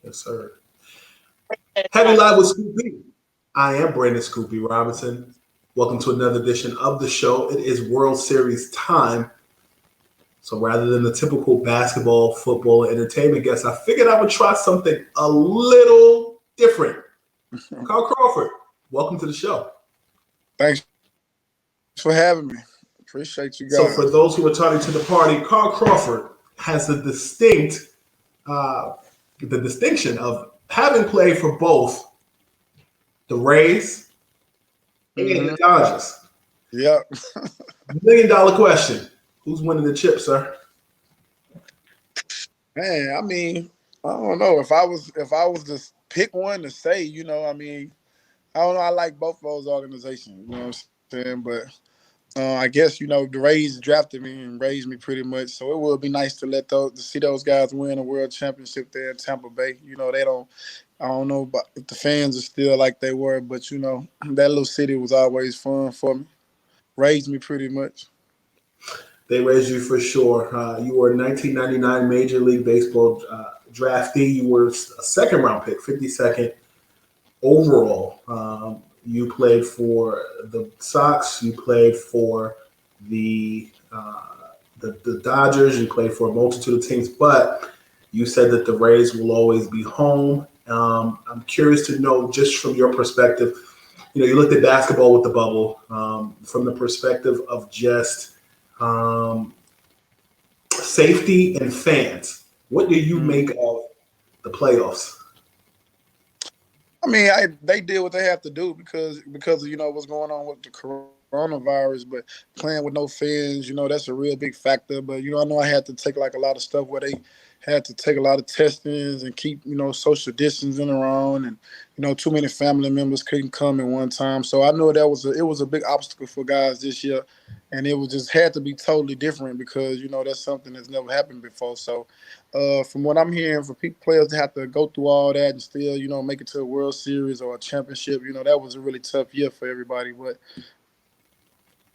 Yes, sir. Heavy Live with Scoopy. I am Brandon Scoopy Robinson. Welcome to another edition of the show. It is World Series time. So rather than the typical basketball, football, entertainment guest, I figured I would try something a little different. Carl Crawford, welcome to the show. Thanks for having me. Appreciate you So guys. for those who are turning to the party, Carl Crawford has uh, the distinction of having played for both the Rays and the Dodgers. Yep. $1 million question: who's winning the chip, sir? Man, I don't know if I was to pick one to say, I don't know. I like both of those organizations. You know what I'm saying? But I guess the Rays drafted me and raised me pretty much, so it would be nice to see those guys win a world championship there in Tampa Bay. They don't. I don't know about if the fans are still like they were, but that little city was always fun for me. Raised me pretty much. They raised you for sure. You were a 1999 Major League Baseball draftee. You were a second round pick, 52nd overall. You played for the Sox. You played for the Dodgers. You played for a multitude of teams, but you said that the Rays will always be home. I'm curious to know, just from your perspective, you looked at basketball with the bubble, from the perspective of just safety and fans. What do you make of the playoffs? They did what they have to do because of what's going on with the coronavirus. But playing with no fans, that's a real big factor. But I know I had to take like a lot of stuff where they had to take a lot of testings and keep social distancing around, and too many family members couldn't come at one time. So I know it was a big obstacle for guys this year, and it was just had to be totally different because that's something that's never happened before. So from what I'm hearing, for players to have to go through all that and still, make it to a World Series or a championship, that was a really tough year for everybody. But,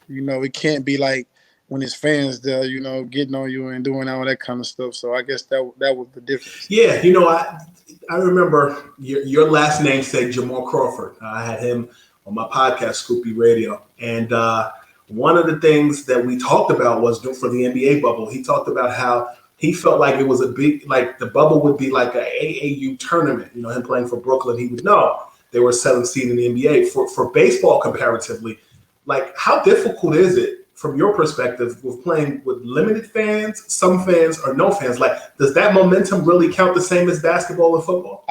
it can't be like when it's fans there, getting on you and doing all that kind of stuff. So I guess that was the difference. Yeah, I remember your last namesake, Jamal Crawford. I had him on my podcast, Scoopy Radio. And one of the things that we talked about was for the NBA bubble. He talked about how he felt like it was a big, like the bubble would be like a AAU tournament. Him playing for Brooklyn, he would know they were 7th seed in the NBA. For baseball comparatively, like how difficult is it from your perspective with playing with limited fans, some fans, or no fans? Like, does that momentum really count the same as basketball and football?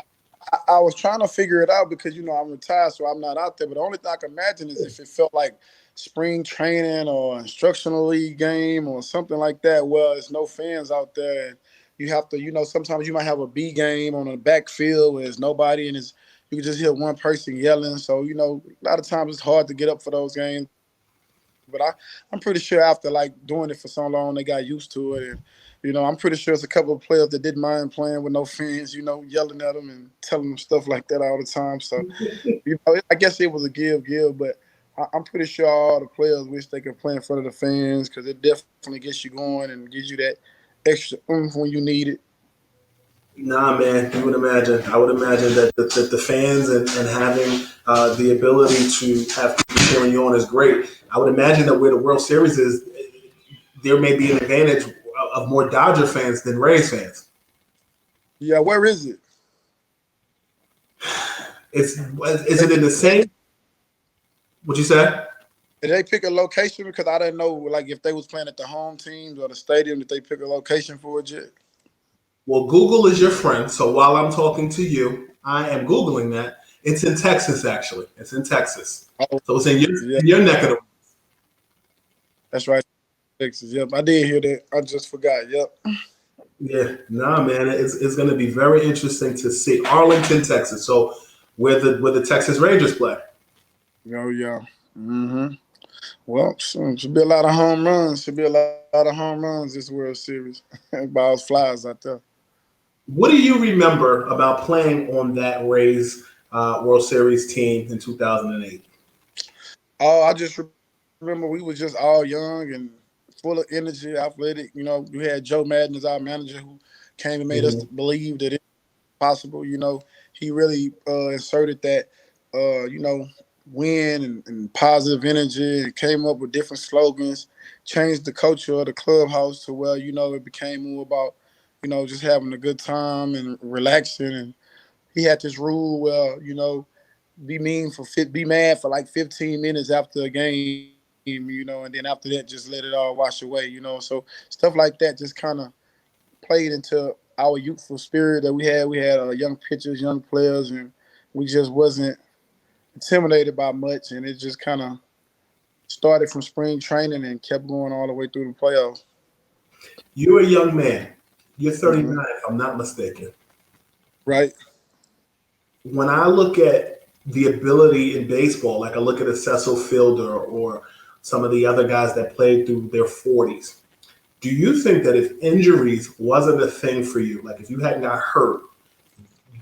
I was trying to figure it out because, I'm retired, so I'm not out there. But the only thing I can imagine is if it felt like spring training or instructional league game or something like that. Well, there's no fans out there, and you have to, sometimes you might have a B game on a backfield where there's nobody, and you can just hear one person yelling. So, a lot of times it's hard to get up for those games. But I'm pretty sure after like doing it for so long, they got used to it. And, I'm pretty sure it's a couple of players that didn't mind playing with no fans, yelling at them and telling them stuff like that all the time. So, I guess it was a give, but I'm pretty sure all the players wish they could play in front of the fans because it definitely gets you going and gives you that extra oomph when you need it. Nah, man, you would imagine. I would imagine that the fans and having the ability to have people cheering you on is great. I would imagine that where the World Series is, there may be an advantage of more Dodger fans than Rays fans. Yeah, where is it? Is it in the same? What you say? Did they pick a location? Because I didn't know, like, if they was playing at the home teams or the stadium, did they pick a location for it yet? Well, Google is your friend. So while I'm talking to you, I am Googling that. It's in Texas, actually. It's in Texas. Oh, So it's in yeah, your neck of the. that's right, Texas. Yep, I did hear that. I just forgot. Yep. Yeah, nah, man, it's going to be very interesting to see Arlington, Texas. So where the Texas Rangers play. Oh, yeah. Mm-hmm. Well, should be a lot of home runs. Should be a lot of home runs this World Series. Balls flies out there. What do you remember about playing on that Rays World Series team in 2008? Oh, I just remember we were just all young and full of energy, athletic. We had Joe Madden as our manager who came and made us Mm-hmm. believe that possible. He really inserted that, you know, win and positive energy, and came up with different slogans, changed the culture of the clubhouse to where, it became more about, just having a good time and relaxing. And he had this rule where, be mad for like 15 minutes after a game, and then after that, just let it all wash away. So stuff like that just kind of played into our youthful spirit that we had. We had young pitchers, young players, and we just wasn't intimidated by much. And it just kind of started from spring training and kept going all the way through the playoffs. You're a young man. You're 39, Mm-hmm. if I'm not mistaken. Right. When I look at the ability in baseball, like I look at a Cecil Fielder or some of the other guys that played through their 40s, do you think that if injuries wasn't a thing for you, like if you hadn't got hurt,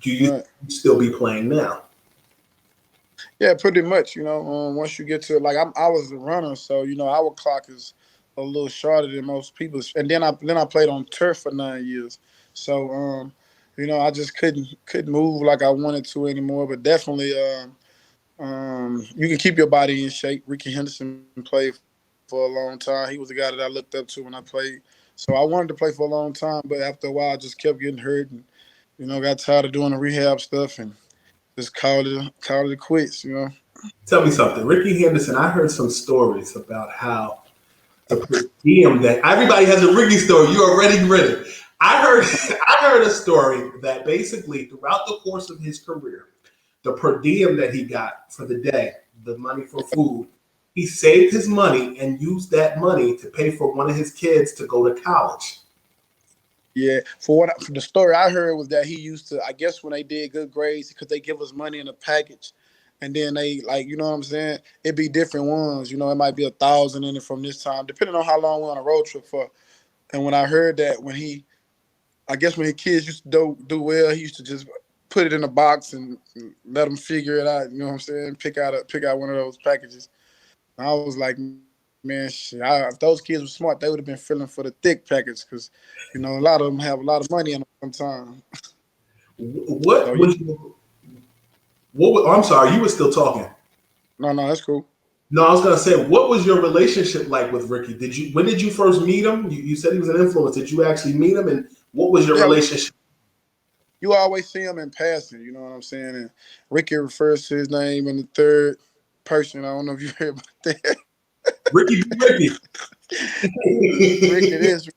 do you Right. still be playing now? Yeah, pretty much. Once you get to I was a runner, so our clock is a little shorter than most people's. And then I played on turf for 9 years, so I just couldn't move like I wanted to anymore. But definitely, you can keep your body in shape. Ricky Henderson played for a long time. He was the guy that I looked up to when I played. So I wanted to play for a long time, but after a while, I just kept getting hurt, and got tired of doing the rehab stuff and just called it quits. Tell me something. Ricky Henderson, I heard some stories about how the per diem that everybody has a Ricky story. You already read it. I heard I heard a story that basically throughout the course of his career, the per diem that he got for the day, the money for food, he saved his money and used that money to pay for one of his kids to go to college. Yeah, for the story I heard was that he used to, I guess, when they did good grades, because they give us money in a package, and then they, like, you know what I'm saying? It'd be different ones. It might be 1,000 in it from this time, depending on how long we're on a road trip for. And when I heard that, I guess when his kids used to do well, he used to just put it in a box and let them figure it out. You know what I'm saying? Pick out one of those packages. And I was like, man, shit, if those kids were smart, they would have been filling for the thick package, because, a lot of them have a lot of money in them sometimes. So What yeah, was oh, I'm sorry, you were still talking. no, that's cool. No, I was gonna say, what was your relationship like with Ricky? When did you first meet him? You said he was an influence. Did you actually meet him, and what was your Yeah, relationship? you always see him in passing. You know what I'm saying? And Ricky refers to his name in the third person. I don't know if you heard about that. Ricky, Ricky. Ricky, this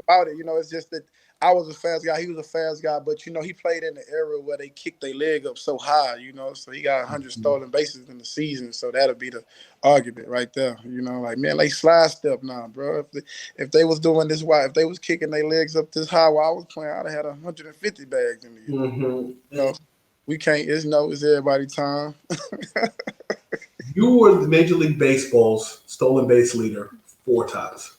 about it. It's just that I was a fast guy. He was a fast guy, but he played in the era where they kicked their leg up so high. So he got 100 stolen bases in the season. So that'll be the argument right there. Like, man, they slide step now, bro. If they was doing this, why? If they was kicking their legs up this high while I was playing, I'd have had 150 bags in the year. Hmm. You know, we can't. It's everybody time. You were the Major League Baseball's stolen base leader 4 times.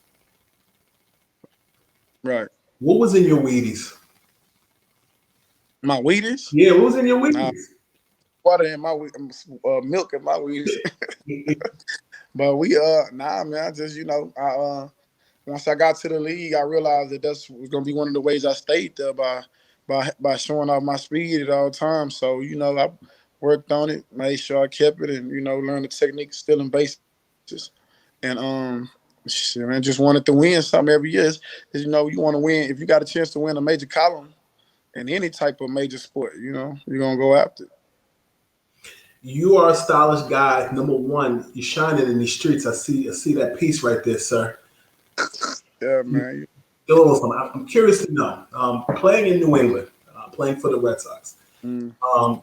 Right. What was in your Wheaties? My Wheaties. Yeah, what was in your Nah, Wheaties? water in my milk in my Wheaties. But nah, man. I just once I got to the league, I realized that that's was gonna be one of the ways I stayed there, by showing off my speed at all times. So I worked on it, made sure I kept it, and learned the technique of stealing bases. And shit, man, just wanted to win something every year. You want to win. If you got a chance to win a major column in any type of major sport, you're gonna go after it. You are a stylish guy. Number one, you're shining in these streets. I see that piece right there, sir. Yeah, man. I'm curious to know. Playing in New England, playing for the Red Sox. Mm, Um,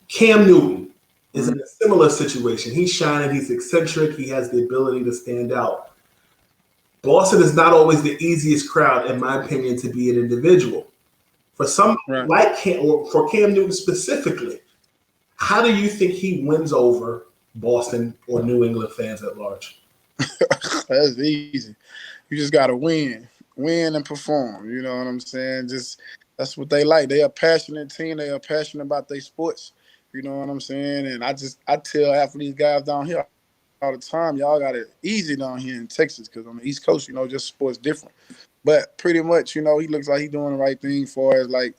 Cam Newton is mm, in a similar situation. He's shining. He's eccentric. He has the ability to stand out. Boston is not always the easiest crowd, in my opinion, to be an individual. For some right. like Cam, or for Cam Newton specifically, how do you think he wins over Boston or New England fans at large? That's easy. You just gotta win and perform. You know what I'm saying? Just that's what they like. They are a passionate team. They are passionate about their sports. You know what I'm saying? And I tell half of these guys down here all the time, y'all got it easy down here in Texas, because on the East Coast, just sports different. But pretty much, he looks like he's doing the right thing for us, like,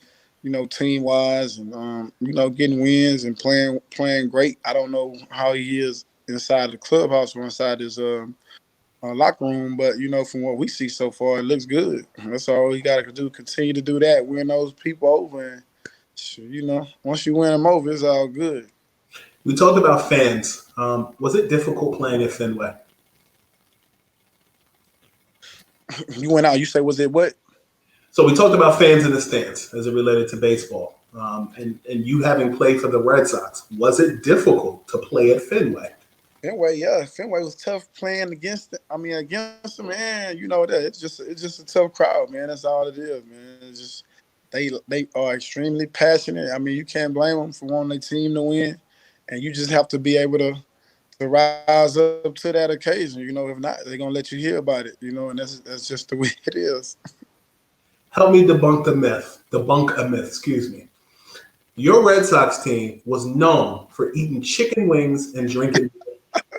team wise and getting wins and playing great. I don't know how he is inside the clubhouse or inside his locker room, but from what we see so far, it looks good. That's all he got to do. Continue to do that, win those people over, and once you win them over, it's all good. We talked about fans. Was it difficult playing at Fenway? You went out. You say, was it what? So we talked about fans in the stands as it related to baseball, and you having played for the Red Sox. Was it difficult to play at Fenway? Fenway, yeah, Fenway was tough playing against them, man. You know that it's just a tough crowd, man. That's all it is, man. It's just they are extremely passionate. I mean, you can't blame them for wanting their team to win, and you just have to be able to rise up to that occasion. If not, they're gonna let you hear about it. And that's just the way it is. Help me debunk a myth, excuse me. Your Red Sox team was known for eating chicken wings and drinking.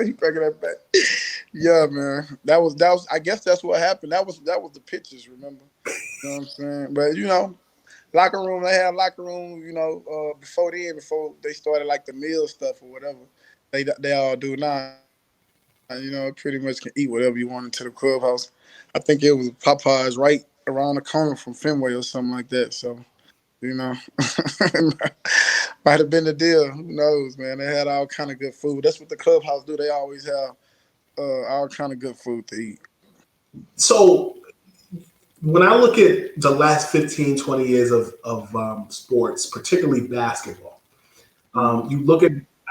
You bringing that back? Yeah, man. That was. I guess that's what happened. That was the pictures. Remember? You know what I'm saying? But locker room. They had locker room. Before they started like the meal stuff or whatever. They all do now. Pretty much can eat whatever you want into the clubhouse. I think it was Popeyes right around the corner from Fenway or something like that. So, might have been the deal. Who knows, man? They had all kind of good food. That's what the clubhouse do. They always have all kind of good food to eat. So when I look at the last 15, 20 years of sports, particularly basketball, I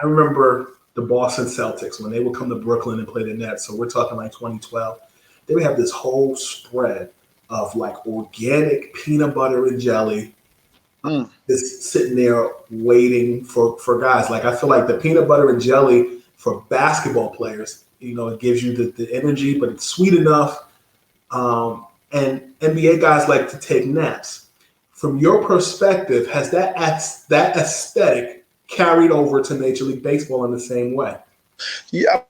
remember the Boston Celtics when they would come to Brooklyn and play the Nets. So we're talking like 2012. They would have this whole spread of like organic peanut butter and jelly, just sitting there waiting for guys. Like I feel like the peanut butter and jelly for basketball players, it gives you the energy, but it's sweet enough. And NBA guys like to take naps. From your perspective, has that aesthetic carried over to Major League Baseball in the same way? Yeah.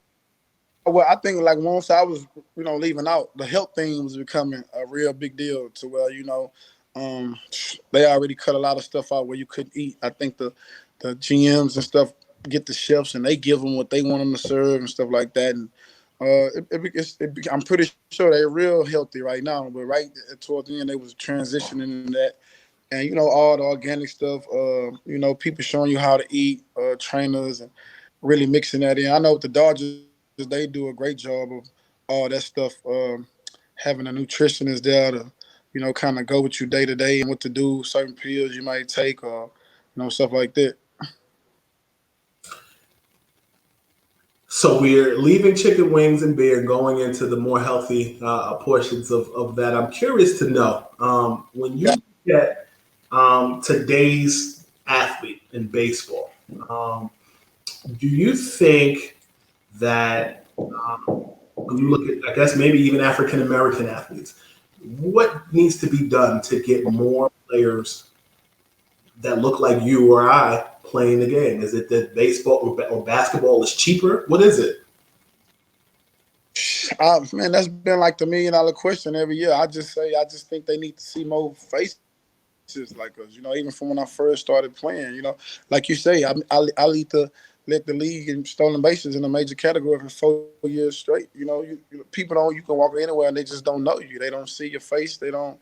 Well, I think like once I was, leaving out, the health thing was becoming a real big deal to where, they already cut a lot of stuff out where you couldn't eat. I think the GMs and stuff get the chefs and they give them what they want them to serve and stuff like that. And I'm pretty sure they're real healthy right now, but right toward the end, they was transitioning into that. And, all the organic stuff, people showing you how to eat, trainers, and really mixing that in. I know with the Dodgers, they do a great job of all that stuff, having a nutritionist there to, kind of go with you day to day and what to do, certain pills you might take or, stuff like that. So we're leaving chicken wings and beer and going into the more healthy portions of that. I'm curious to know, when you look at today's athlete in baseball, do you think that when you look at, I guess, maybe even African-American athletes, what needs to be done to get more players that look like you or I playing the game? Is it that baseball or basketball is cheaper? What is it? Man, that's been like the $1 million question every year. I just think they need to see more faces like us, even from when I first started playing, like you say, I lead the league in stolen bases in a major category for 4 years straight. People you can walk anywhere and they just don't know you. They don't see your face. They don't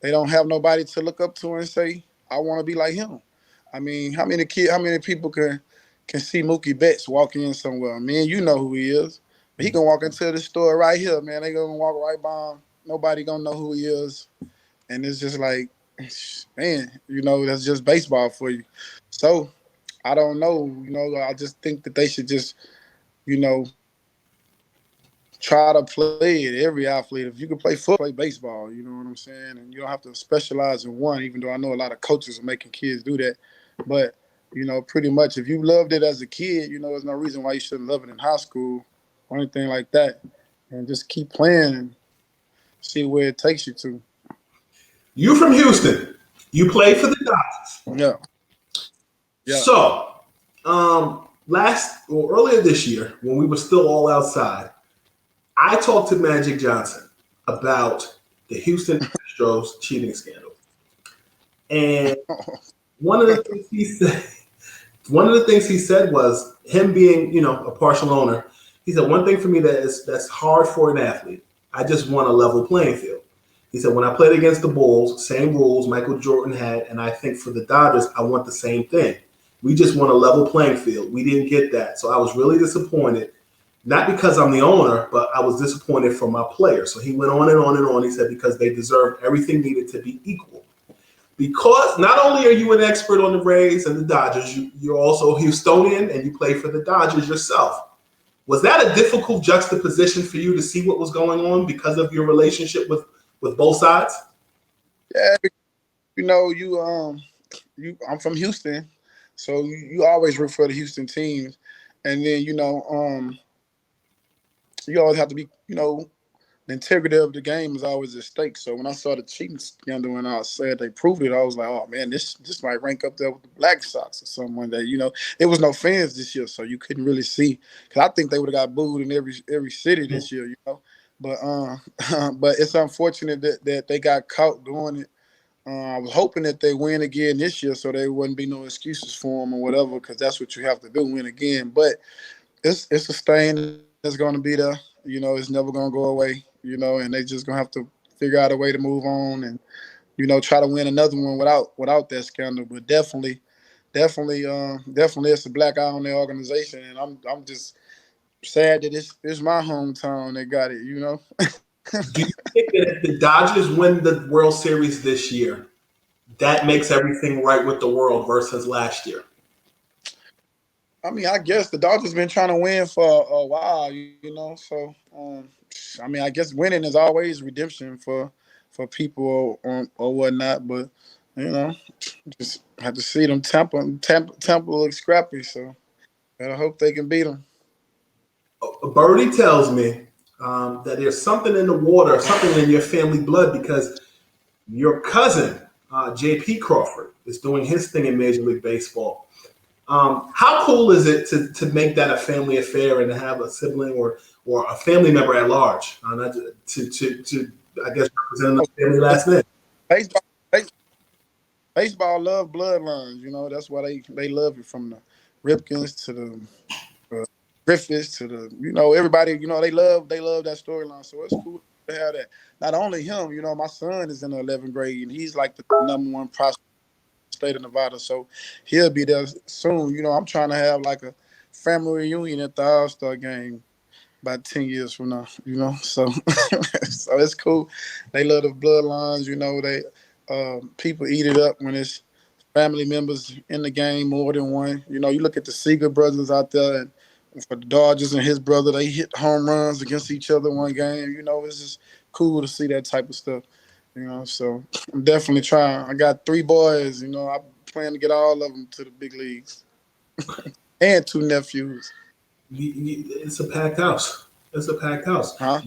have nobody to look up to and say, I want to be like him. I mean, how many people can see Mookie Betts walking in somewhere? Man, you know who he is. But he can walk into the store right here, man. They gonna walk right by him. Nobody gonna know who he is. And it's just like, man, that's just baseball for you. So I don't know, I just think that they should just, try to play it. Every athlete, if you can play football, play baseball, you know what I'm saying? And you don't have to specialize in one, even though I know a lot of coaches are making kids do that. But, pretty much if you loved it as a kid, there's no reason why you shouldn't love it in high school or anything like that. And just keep playing and see where it takes you to. You from Houston. You played for the Dodgers. Yeah. So, earlier this year, when we were still all outside, I talked to Magic Johnson about the Houston Astros cheating scandal. And one of the things he said, was him being, a partial owner. He said, one thing for me that's hard for an athlete. I just want a level playing field. He said, when I played against the Bulls, same rules Michael Jordan had, and I think for the Dodgers, I want the same thing. We just want a level playing field. We didn't get that. So I was really disappointed, not because I'm the owner, but I was disappointed for my players. So he went on and on and on. He said, because they deserved everything needed to be equal. Because not only are you an expert on the Rays and the Dodgers, you're also Houstonian and you play for the Dodgers yourself. Was that a difficult juxtaposition for you to see what was going on because of your relationship with both sides? Yeah, I'm from Houston, so you always root for the Houston teams, and then you always have to be, the integrity of the game is always at stake. So when I saw the cheating scandal and I said they proved it, I was like, oh man, this might rank up there with the Black Sox or something like that. There was no fans this year, so you couldn't really see. Because I think they would have got booed in every city this year, But but it's unfortunate that they got caught doing it. I was hoping that they win again this year, so there wouldn't be no excuses for them or whatever, because that's what you have to do, win again. But it's a stain that's going to be there. It's never going to go away. And they just going to have to figure out a way to move on and try to win another one without that scandal. But definitely, it's a black eye on their organization, and I'm just sad that it's my hometown that got it. Do you think that if the Dodgers win the World Series this year, that makes everything right with the world versus last year? I mean, I guess the Dodgers been trying to win for a while, So, I guess winning is always redemption for people or whatnot. But just have to see them. Tampa looks scrappy, so I hope they can beat them. Birdie tells me that there's something in the water, something in your family blood, because your cousin, J.P. Crawford, is doing his thing in Major League Baseball. How cool is it to make that a family affair and to have a sibling or a family member at large to I guess represent the family last name? Baseball love bloodlines. That's why they love it, from the Ripkins to the Griffiths to the everybody. They love that storyline. So it's cool to have that. Not only him, my son is in the 11th grade and he's like the number one prospect state of Nevada, so he'll be there soon. I'm trying to have like a family reunion at the All-Star game about 10 years from now. So so it's cool. They love the bloodlines. They people eat it up when it's family members in the game, more than one. You look at the Seager brothers out there, and for the Dodgers and his brother, they hit home runs against each other one game. It's just cool to see that type of stuff. So I'm definitely trying. I got 3 boys. I plan to get all of them to the big leagues, and 2 nephews. It's a packed house. It's a packed house. Huh?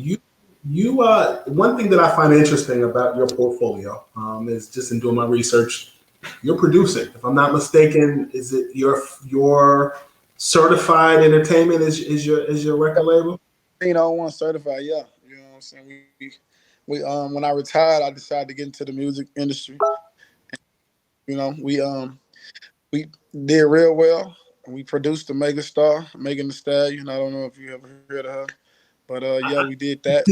One thing that I find interesting about your portfolio is, just in doing my research, you're producing. If I'm not mistaken, is it your Certified Entertainment is your record label? 1 certified, yeah. You know what I'm saying? We when I retired, I decided to get into the music industry. We did real well. We produced the megastar, Megan Thee Stallion. I don't know if you ever heard of her, but yeah, we did that.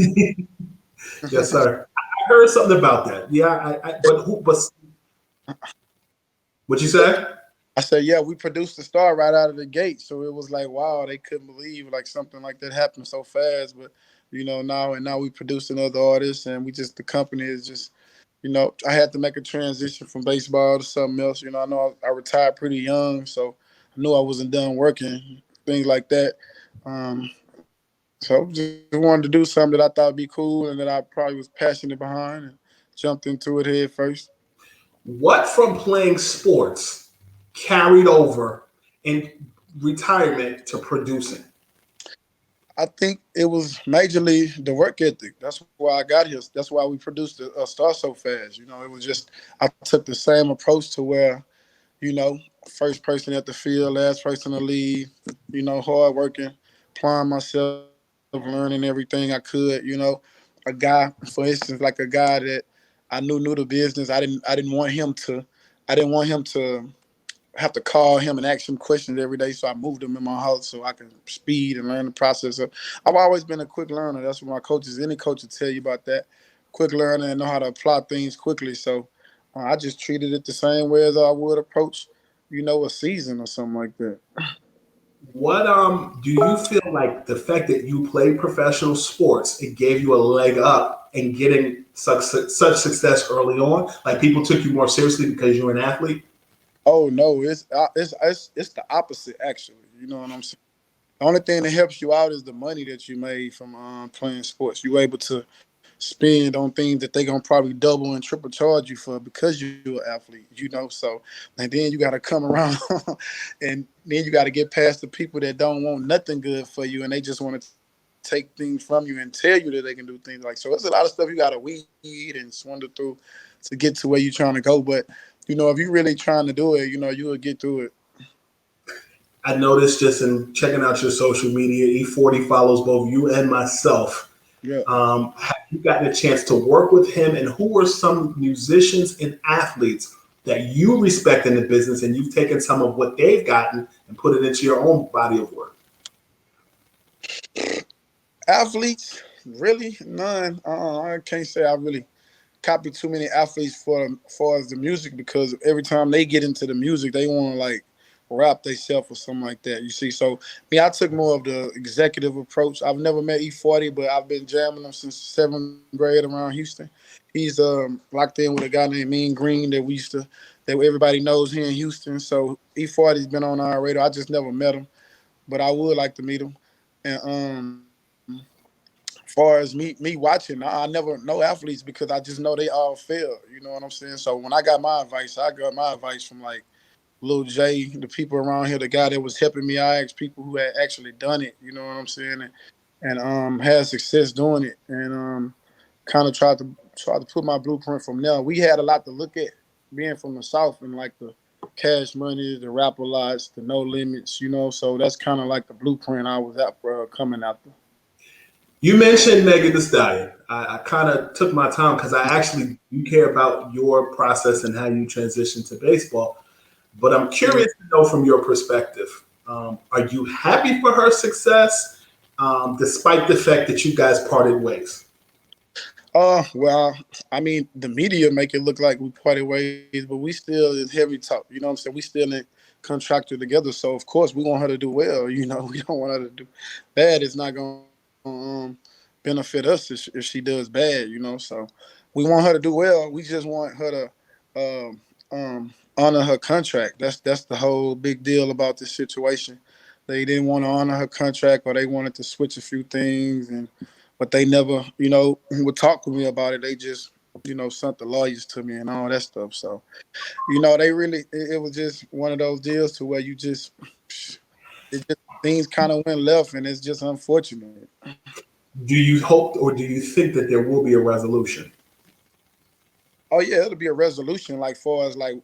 Yes, sir. I heard something about that. Yeah, but what you say? I said, yeah, we produced the star right out of the gate. So it was like, wow, they couldn't believe like something like that happened so fast. But now we producing other artists, and the company is just, I had to make a transition from baseball to something else. I know I retired pretty young, so I knew I wasn't done working, things like that. So just wanted to do something that I thought would be cool and that I probably was passionate behind, and jumped into it head first. What from playing sports carried over in retirement to producing? I think it was majorly the work ethic. That's why I got here. That's why we produced a star so fast. It was just, I took the same approach to where, first person at the field, last person to leave, hard working, applying myself, learning everything I could. a guy, for instance, like a guy that I knew the business. I didn't want him to. I didn't want him to have to call him and ask him questions every day. So I moved him in my house so I can speed and learn the process. I've always been a quick learner. That's what my coaches, any coach will tell you about that. Quick learner and know how to apply things quickly. So I just treated it the same way as I would approach, a season or something like that. What do you feel like the fact that you played professional sports, it gave you a leg up in getting such success early on? Like people took you more seriously because you're an athlete? Oh no, it's the opposite actually. You know what I'm saying? The only thing that helps you out is the money that you made from playing sports. You able to spend on things that they gonna probably double and triple charge you for because you're an athlete. So and then you got to come around, and then you got to get past the people that don't want nothing good for you, and they just want to take things from you and tell you that they can do things like so. It's a lot of stuff you got to weed and swindle through to get to where you're trying to go. But if you're really trying to do it, you will get through it. I noticed just in checking out your social media, E40 follows both you and myself. Yeah. Have you gotten a chance to work with him, and who are some musicians and athletes that you respect in the business and you've taken some of what they've gotten and put it into your own body of work? Athletes, really none. I can't say I really copy too many athletes for far as the music because every time they get into the music, they want to like rap themselves or something like that. You see, so me, I took more of the executive approach. I've never met E40, but I've been jamming him since 7th grade around Houston. He's locked in with a guy named Mean Green that everybody knows here in Houston. So E40's been on our radar. I just never met him, but I would like to meet him. And far as me watching, I never know athletes because I just know they all fail. You know what I'm saying? So when I got my advice from like Lil J, the people around here, the guy that was helping me. I asked people who had actually done it. You know what I'm saying? And had success doing it, and kind of tried to put my blueprint from there. We had a lot to look at being from the South and like the Cash Money, the Rapper Lots, the No Limits. So that's kind of like the blueprint I was coming after. You mentioned Megan Thee Stallion. I kind of took my time because I actually do care about your process and how you transition to baseball. But I'm curious to know from your perspective, are you happy for her success, despite the fact that you guys parted ways? Well, I mean, the media make it look like we parted ways, but we still is heavy talk. You know what I'm saying? We still in contracted together, so of course we want her to do well. We don't want her to do bad. It's not going to benefit us if she does bad. So we want her to do well. We just want her to honor her contract. That's the whole big deal about this situation. They didn't want to honor her contract, or they wanted to switch a few things, but they never, would talk with me about it. They just, sent the lawyers to me and all that stuff. So, they really, it was just one of those deals to where things kind of went left, and it's just unfortunate. Do you hope or do you think that there will be a resolution? Oh yeah, it'll be a resolution, like far as like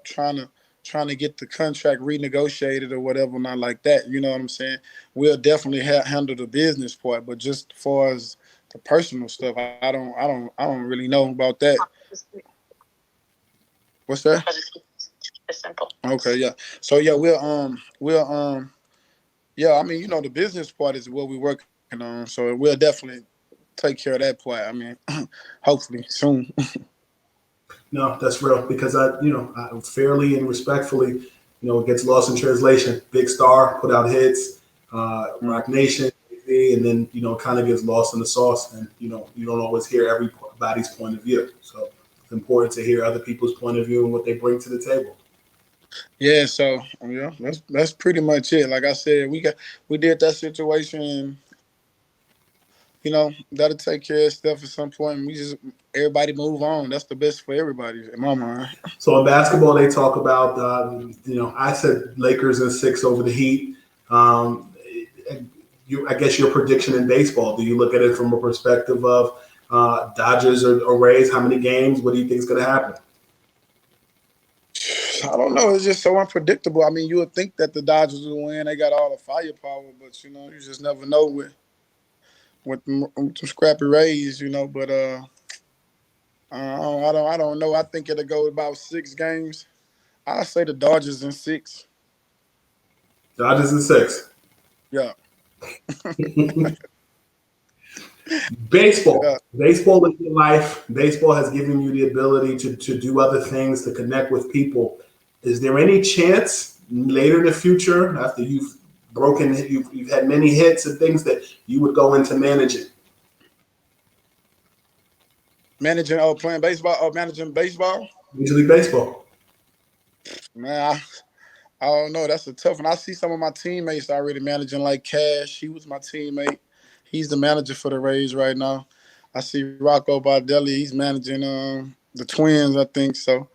trying to get the contract renegotiated or whatever, not like that. You know what I'm saying? We'll definitely handle the business part, but just far as the personal stuff, I don't really know about that. What's that? It's simple. Okay, yeah. So yeah, we'll yeah. I mean, the business part is what we're working on, so we'll definitely take care of that part. I mean, hopefully soon. No, that's real because I fairly and respectfully, it gets lost in translation. Big star, put out hits, Rock Nation, and then it kind of gets lost in the sauce, and you don't always hear everybody's point of view. So it's important to hear other people's point of view and what they bring to the table. Yeah, so that's pretty much it. Like I said, we did that situation. That'll take care of stuff at some point. And everybody move on. That's the best for everybody in my mind. So in basketball, they talk about, I said Lakers in 6 over the Heat. I guess your prediction in baseball, do you look at it from a perspective of Dodgers or Rays? How many games? What do you think is going to happen? I don't know. It's just so unpredictable. I mean, you would think that the Dodgers would win. They got all the firepower, but you just never know with some scrappy Rays, but I don't know. I think it'll go about 6 games. I say the Dodgers in 6. Dodgers in 6. Yeah, Baseball. yeah. Baseball is your life. Baseball has given you the ability to do other things, to connect with people. Is there any chance later in the future, after you've had many hits and things, that you would go into managing? Managing playing baseball or managing baseball. Major League Baseball. Man, I don't know. That's a tough one. I see some of my teammates already managing, like Cash. He was my teammate. He's the manager for the Rays right now. I see Rocco Baldelli. He's managing the Twins, I think. So,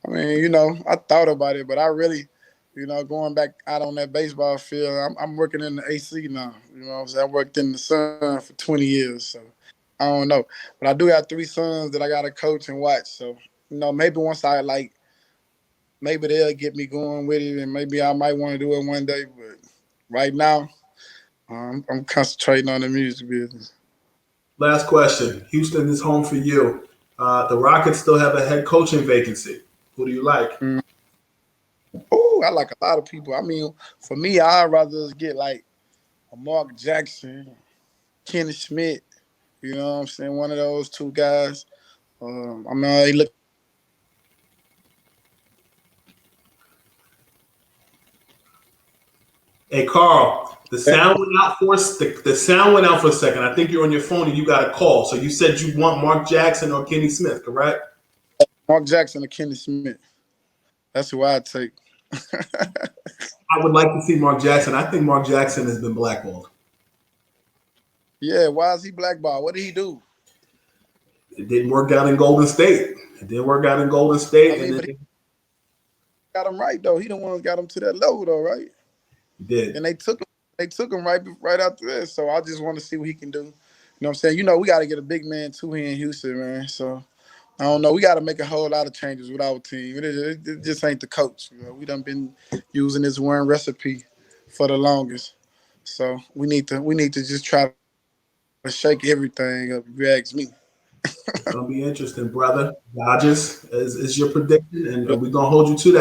I mean, I thought about it, but I really, going back out on that baseball field, I'm working in the AC now. You know what I'm saying? I worked in the sun for 20 years. So, I don't know. But I do have 3 sons that I got to coach and watch. So, maybe once I maybe they'll get me going with it, and maybe I might want to do it one day. But right now, I'm concentrating on the music business. Last question. Houston is home for you. The Rockets still have a head coaching vacancy. Who do you like? Oh, I like a lot of people. I mean, for me, I'd rather get like a Mark Jackson, Kenny Smith. You know what I'm saying? One of those 2 guys. I mean, they look. Hey, Carl, the sound went out for the sound went out for a second. I think you're on your phone and you got a call. So you said you want Mark Jackson or Kenny Smith, correct? Mark Jackson or Kenny Smith. That's who I'd take. I would like to see Mark Jackson. I think Mark Jackson has been blackballed. Yeah, why is he blackballed? What did he do? It didn't work out in Golden State. It didn't work out in Golden I State, mean, and but he then got him right though. He the one who got him to that level though, right? he did. And they took him right after this. So I just want to see what he can do. You know what I'm saying? We got to get a big man too here in Houston, man. So I don't know. We got to make a whole lot of changes with our team. It just ain't the coach. We done been using this one recipe for the longest. So we need to just try to shake everything up. If you ask me. It's gonna be interesting, brother. Dodgers is your prediction, and we're gonna hold you to that.